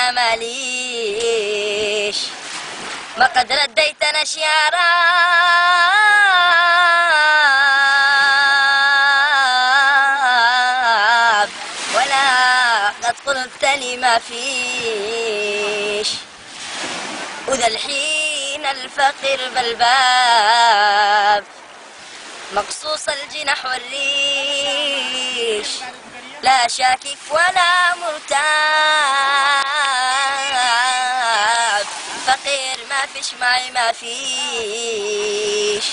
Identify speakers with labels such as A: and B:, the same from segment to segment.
A: أنا ماليش، ما قد رديت أنا شيارا ولا قد قلت لي ما فيش. وذا الحين الفقير بالباب مقصوص الجناح والريش، لا شاكك ولا مرتاب، فقير ما فيش معي ما فيش.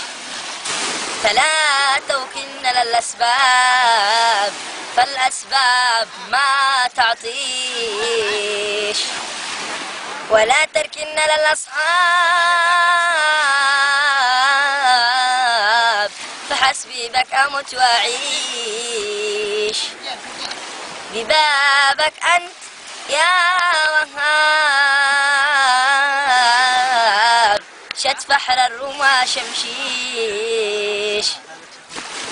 A: فلا توكلن للأسباب فالأسباب ما تعطيش، ولا تركن للأصحاب فحسبي بك أموت وأعيش. ببابك أنت يا وهاب شد فحر الرمى شمشيش،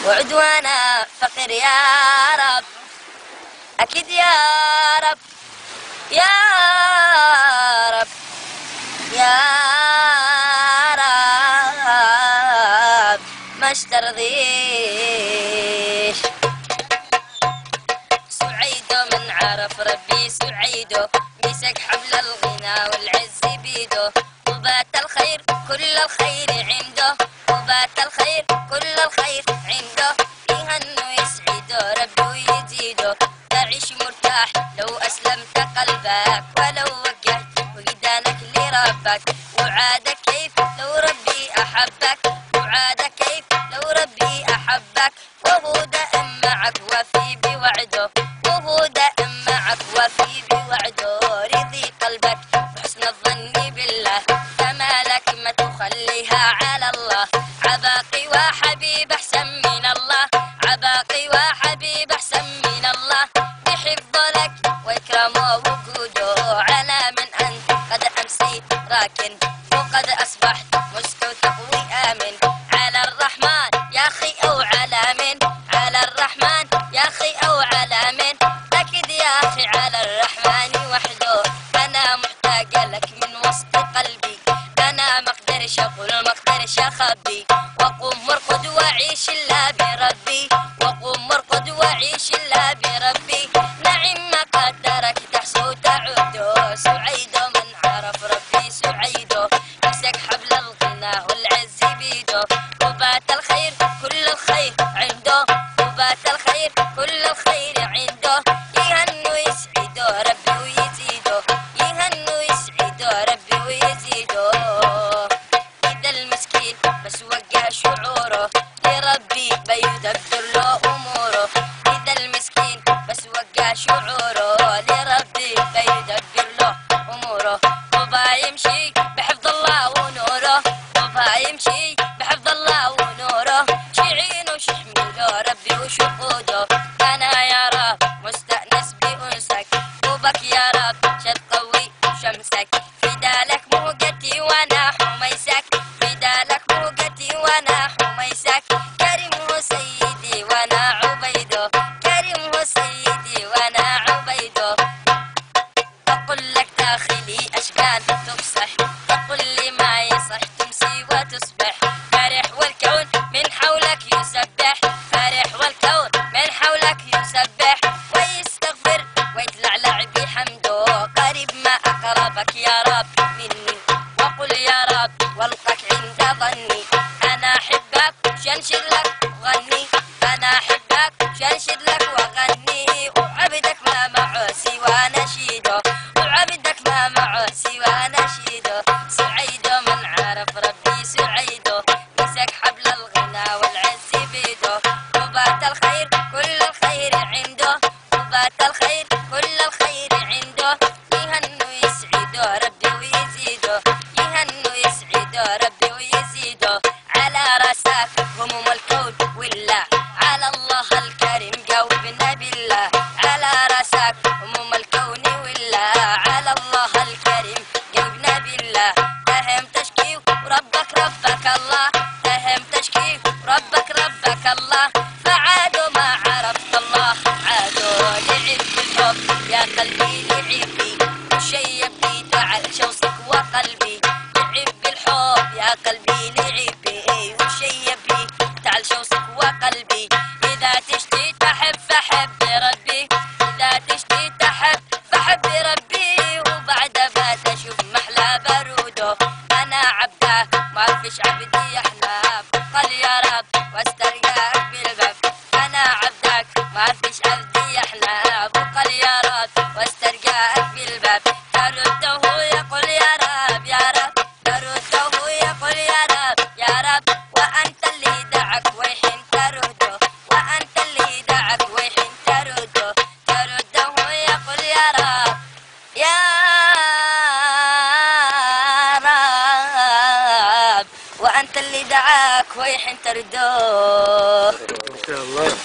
A: وعدوانا فقر يا رب أكيد يا رب يا رب يا رب ما استرضيش. سعيدو من عرف ربي سعيدو، مسك حبل الغنى والعز بيدو، وبات الخير كل الخير عنده، وبات الخير كل الخير عنده. يهنو يسعدو ربي ويزيدو، تعيش مرتاح لو أسلمت قلبك، ولو وجهت وجدانك لربك. وعادك كيف لو ربي أحبك، وعادك كيف لو ربي أحبك. وهو دائم معك وفي بوعده، وهو دائم معك وفي بوعده. رضي قلبك وحسن الظن بالله، فما لك ما تخليها على الله. عباقي وحبيب أحسن من الله، عباقي وحبيب أحسن من الله. بحفظ لك وإكرامه وجوده، على من أنت قد أمسيت راكن، وقد أصبحت مستوثق وآمن. على الرحمن يا أخي أو على من، على الرحمن يا أخي أو على من. أكد يا أخي على الرحمن وحده، أنا محتاجة لك من وسط قلبي. أنا ما أقدرش أقول ما أقدرش أخبي، وقوم مرقد وعيش إلا بربي، وقوم مرقد وعيش إلا بربي. نعم ما قدرك تحسو تعده، سعيدو من عرف ربي سعيدو، مسك حبل الغنى والعز بيدو. وبات الخير كل الخير عنده، وبات الخير كل الخير عنده. يهنو يسعدو ربي ويزيدو، يهنو يسعدو ربي ويزيدو. إذا المسكين بس وجه شعوره لربي بيدبر له أموره، إذا المسكين بس وجه شعوره لربي بيدبر له أموره. وبا يمشي بحفظ الله ونوره، وبا يمشي بحفظ الله ونوره. شعينه شحمله ربي وشهوده، أنا يا رب مستأنس بأنسك. وبك يا رب شد قوي شمسك، فدالك موجتي وأنا حميسك، فدالك موجتي وأنا حميسك. كريم هو سيدي وأنا عبيده، كريم هو سيدي وأنا عبيده. أقول لك داخلي أشبال تفصح، أقول لي ما يصح تمسي وتصبح. فرح والكون من حولك يسبح، فرح والكون من حولك يسبح. ويستغفر ويتلعلع بحمده، قريب ما أقربك يا رب مني. وقل يا رب والقك عند ظني، أنا أحبك شنشر لك وغني، أنا أحبك شنشر لك وغني. وعبدك ما معه سوى نشيده، وعبدك ما معه سوى نشيده. سعيدو من عرف ربي سعيدو، مسك حبل الغنى والعز بيده. وبات الخير كل الخير عنده، وبات الخير كل الخير عنده. يهنو يسعدو ربي ويزيدو، يهنو يسعدو ربي ويزيدو. على راسك هموم الكون والله، على الله الكريم جاوبنا بالله. على راسك هموم الكون والله، على الله الكريم جاوبنا بالله. فهم تشكي وربك ربك الله، فهم تشكي وربك ربك الله. فعادوا ما عرفت الله، عادوا لعب الحب يا قلبي لعبي. وشي عبدك ما فيش عبدي يحلى قل يا رب واسترجاك بالباب. أنا عبدك ما فيش عبدي يحلى قل يا رب واسترجاك بالباب. ترده يقول يا رب يا رب، ترده يقول يا رب يا رب، وأنت اللي دعك ويحين ترده، وأنت اللي دعك ويحين ترده. ترده يقول يا رب يا رب، وأنت اللي دعاك ويحين ترده.
B: ما شاء الله.